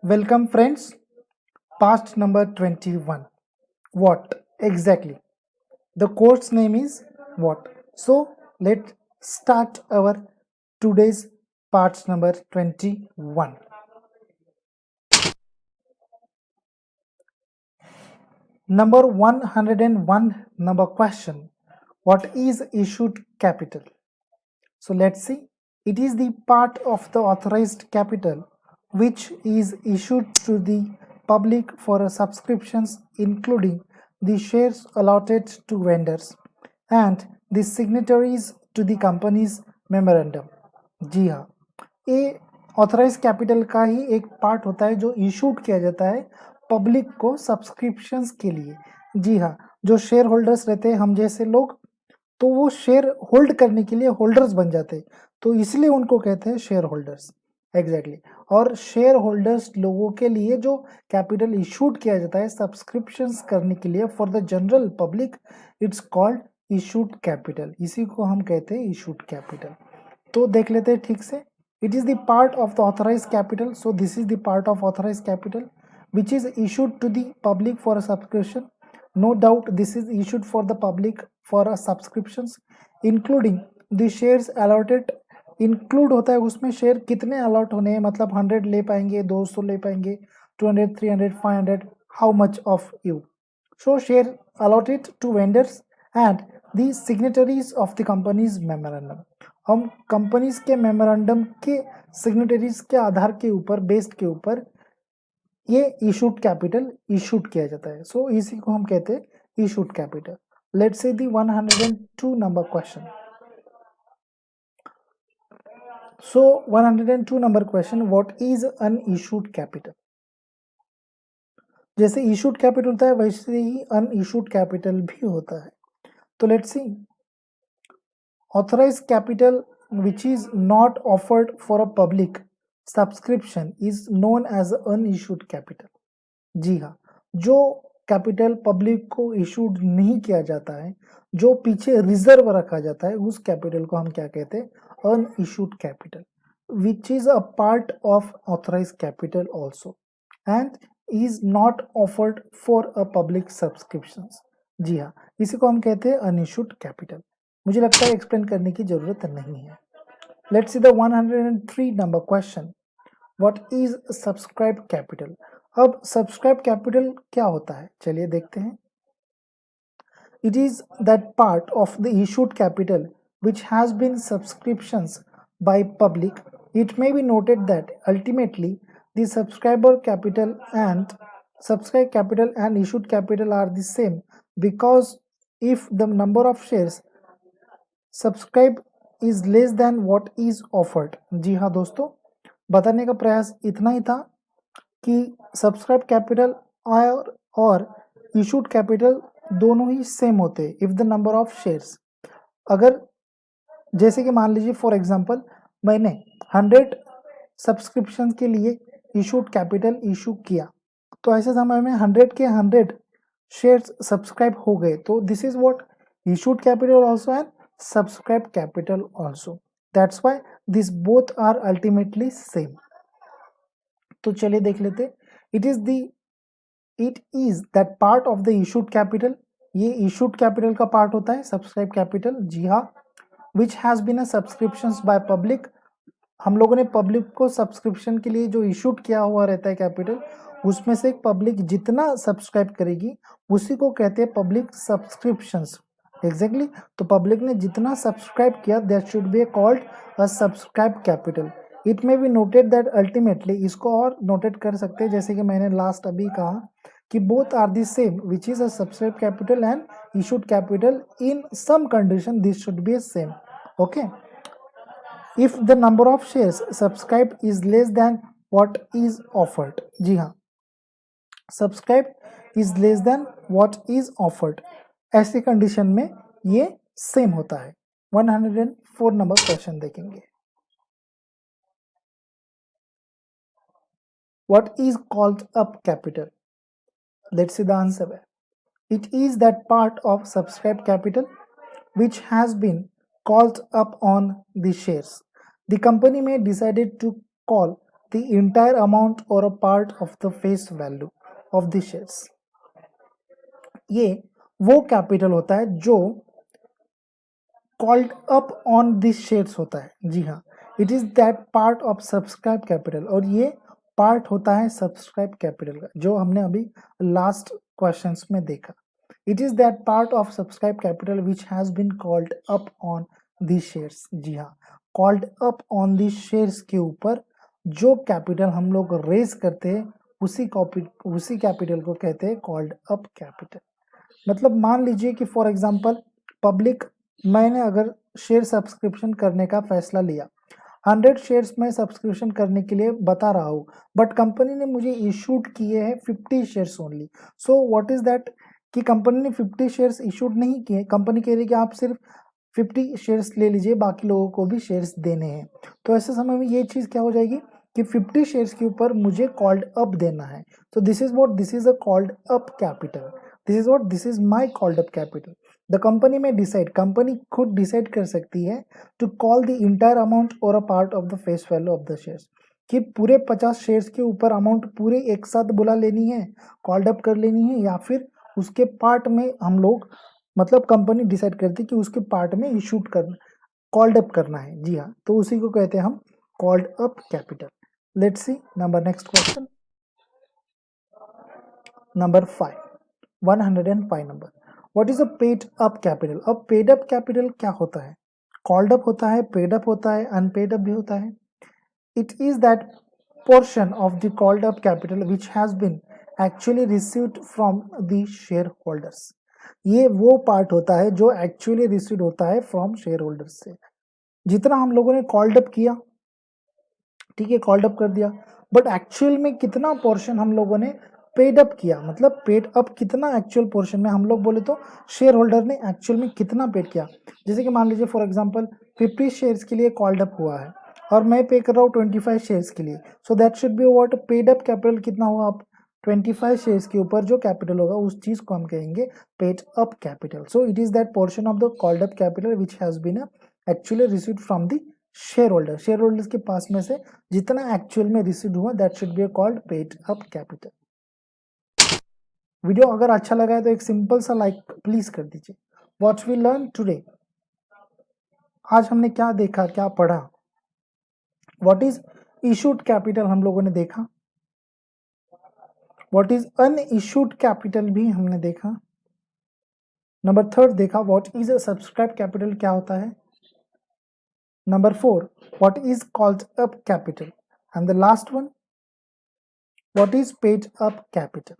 Welcome friends, past number 21. What exactly? The course name is what? So let's start our today's parts number 21. Number 101 number question. What is issued capital? So let's see. It is the part of the authorized capital which is issued to the public for subscriptions, including the shares allotted to vendors and the signatories to the company's memorandum. जी हाँ, ये authorise capital का ही एक part होता है जो issued किया जाता है पब्लिक को सब्सक्रिप्शंस के लिए। जी हाँ, जो शेयर होल्डर्स रहते हैं हम जैसे लोग, तो वो शेयर होल्ड करने के लिए होल्डर्स बन जाते हैं, तो इसलिए उनको कहते हैं शेयर होल्डर्स। एग्जैक्टली और शेयर होल्डर्स लोगों के लिए जो कैपिटल इशूड किया जाता है सब्सक्रिप्शंस करने के लिए for the general public, it's called issued capital. इसी को हम कहते हैं इशूड कैपिटल। तो देख लेते हैं ठीक से। It is the part of the authorise capital, so this is the part of authorise capital which is issued to the public for a subscription. No doubt this is issued for the public for a subscriptions, including the shares allotted. Include होता है उसमें share कितने allot होने हैं, मतलब 100 ले पाएंगे, 200 ले पाएंगे, 200, 300, 500, how much of you. So share allotted to vendors and the signatories of the company's memorandum. हम कंपनीज के मेमोरेंडम के सिग्नेटरीज के आधार के ऊपर, बेस्ड के ऊपर ये इशूड कैपिटल इशूड किया जाता है। सो इसी को हम कहते हैं issued capital. Let's say the 102 number question. So 102 number question, what is unissued capital? जैसे इशूड कैपिटल होता है वैसे ही अनइशूड कैपिटल भी होता है। तो let's see, authorise capital which is not offered for a public subscription is known as unissued capital. जी हाँ, जो कैपिटल पब्लिक को इशूड नहीं किया जाता है, जो पीछे रिजर्व रखा जाता है, उस कैपिटल को हम क्या कहते हैं? Unissued capital, which is a part of authorise capital also and is not offered for a public subscriptions. जी हाँ, इसी को हम कहते हैं अनइशूड कैपिटल। मुझे लगता है एक्सप्लेन करने की जरूरत नहीं है। Let's see the 103 number question, what is subscribe capital? अब सब्सक्राइब कैपिटल क्या होता है, चलिए देखते हैं। It is that part of the issued capital which has been subscriptions by public. It may be noted that ultimately the subscribe capital and issued capital are the same, because if the number of shares subscribe is less than what is offered. जी हाँ दोस्तों, बताने का प्रयास इतना ही था कि subscribe capital और issued capital दोनों ही सेम होते हैं if the number of shares. अगर जैसे कि मान लीजिए फॉर एग्जांपल मैंने 100 सब्सक्रिप्शन के लिए इशूड कैपिटल इशू किया, तो ऐसे समय में 100 के 100 शेयर्स सब्सक्राइब हो गए, तो this is what issued capital also and subscribe capital also. That's why this both are ultimately same. तो चलिए देख लेते। It is that part of the issued capital, ये इशूड कैपिटल का पार्ट होता है सब्सक्राइब कैपिटल। जी हाँ, which has been a subscriptions by public, हम लोगों ने पब्लिक को सब्सक्रिप्शन के लिए जो इशूड किया हुआ रहता है कैपिटल, उसमें से पब्लिक जितना सब्सक्राइब करेगी उसी को कहते हैं पब्लिक सब्सक्रिप्शंस। एग्जैक्टली, तो पब्लिक ने जितना सब्सक्राइब किया that should be called a subscribe capital. It may be noted that ultimately, इसको और नोटेड कर सकते हैं जैसे कि मैंने लास्ट अभी कहा कि both are the same, which is a subscribe capital and issued capital. In some condition this should be same. Okay, if the number of shares subscribed is less than what is offered, जी हाँ, subscribed is less than what is offered, ऐसे condition में ये same होता है। 104 number question देखेंगे। What is called up capital? Let's see the answer. It is that part of subscribed capital which has been called up on the shares. The company may decided to call the entire amount or a part of the face value of the shares. ये वो capital होता है जो called up on this shares होता है। जी हाँ, it is that part of subscribe capital, और ये पार्ट होता है सब्सक्राइब कैपिटल का, जो हमने अभी लास्ट क्वेश्चंस में देखा। It is that part of subscribe capital which has been called up on this shares. जी हाँ, called up on this shares के ऊपर जो कैपिटल हम लोग रेज करते हैं उसी कैपिटल को कहते हैं कॉल्ड अप कैपिटल। मतलब मान लीजिए कि फॉर एग्जांपल पब्लिक, मैंने अगर शेयर सब्सक्रिप्शन करने का फैसला लिया, 100 शेयर्स में सब्सक्रिप्शन करने के लिए बता रहा हूँ, बट कंपनी ने मुझे इशूड किए हैं 50 shares only. So what is that कि कंपनी ने 50 शेयर्स इशूड नहीं किए, कंपनी कह रही है कि आप सिर्फ 50 शेयर्स ले लीजिए, बाकी लोगों को भी शेयर्स देने हैं। तो ऐसे समय में ये चीज क्या हो जाएगी कि 50 शेयर्स के ऊपर मुझे कॉल्ड अप देना है। तो this is a called up capital. This is my called up capital. The company में डिसाइड, कंपनी खुद डिसाइड कर सकती है to call the entire amount और a part of the face value of the shares, कि पूरे 50 shares के ऊपर अमाउंट पूरे एक साथ बुला लेनी है, कॉल्ड अप कर लेनी है, या फिर उसके पार्ट में हम लोग, मतलब कंपनी डिसाइड करती है कि उसके पार्ट में इशूड करना, कॉल्ड अप करना है। जी हाँ, तो उसी को कहते हैं हम called up capital. Let's see next question, number 5, 105 number. What is a paid up capital? अब पेड अप कैपिटल क्या होता है? कॉल्ड अप होता है, पेड अप होता है, अनपेड अप भी होता है। It is that portion of the called up capital which has been actually received from the shareholders। ये वो पार्ट होता है जो एक्चुअली रिसीव होता है फ्रॉम शेयर होल्डर्स से। जितना हम लोगों ने कॉल्ड अप किया, ठीक है, कॉल्ड अप कर दिया, बट एक्चुअल में कितना पोर्शन हम लोगों ने पेड अप किया, मतलब पेड अप कितना एक्चुअल पोर्शन में, हम लोग बोले तो शेयर होल्डर ने एक्चुअल में कितना पेड किया। जैसे कि मान लीजिए फॉर एग्जांपल 50 शेयर्स के लिए कॉल्ड अप हुआ है और मैं पे कर रहा हूँ 25 शेयर्स के लिए, so that should be what, paid up capital कितना हुआ, आप 25 शेयर्स के ऊपर जो कैपिटल होगा उस चीज को हम कहेंगे paid up capital. So it is that portion of the called up capital which has been actually received from the share holders के पास में से जितना एक्चुअल में रिसीव हुआ, that should be called paid up capital. Video अगर अच्छा लगा है तो एक सिंपल सा लाइक प्लीज कर दीजिए। व्हाट वी लर्न टुडे, आज हमने क्या देखा, क्या पढ़ा? व्हाट इज इशूड कैपिटल हम लोगों ने देखा, व्हाट इज अनइशूड कैपिटल भी हमने देखा। नंबर 3 देखा what is a subscribe capital क्या होता है। Number 4, what is called up capital? And the last one, what is paid up capital?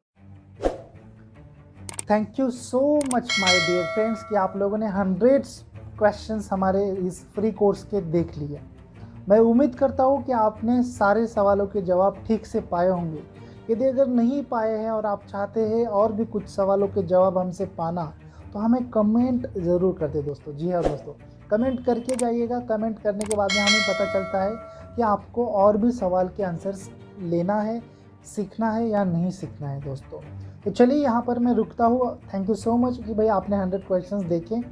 Thank you so much my dear friends कि आप लोगों ने 100 क्वेश्चंस हमारे इस फ्री कोर्स के देख लिए। मैं उम्मीद करता हूँ कि आपने सारे सवालों के जवाब ठीक से पाए होंगे। यदि अगर नहीं पाए हैं और आप चाहते हैं और भी कुछ सवालों के जवाब हमसे पाना, तो हमें कमेंट ज़रूर कर दे दोस्तों। जी हाँ दोस्तों, कमेंट करके जाइएगा। कमेंट करने के बाद में हमें पता चलता है कि आपको और भी सवाल के आंसर्स लेना है, सीखना है या नहीं सीखना है दोस्तों। तो चलिए यहाँ पर मैं रुकता हूँ। थैंक यू सो मच कि भाई आपने 100 क्वेश्चंस देखे।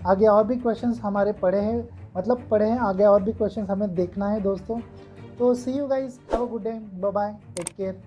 आगे और भी क्वेश्चंस हमारे पढ़े हैं, आगे और भी क्वेश्चंस हमें देखना है दोस्तों। तो see you guys, have a good day, bye bye, take care.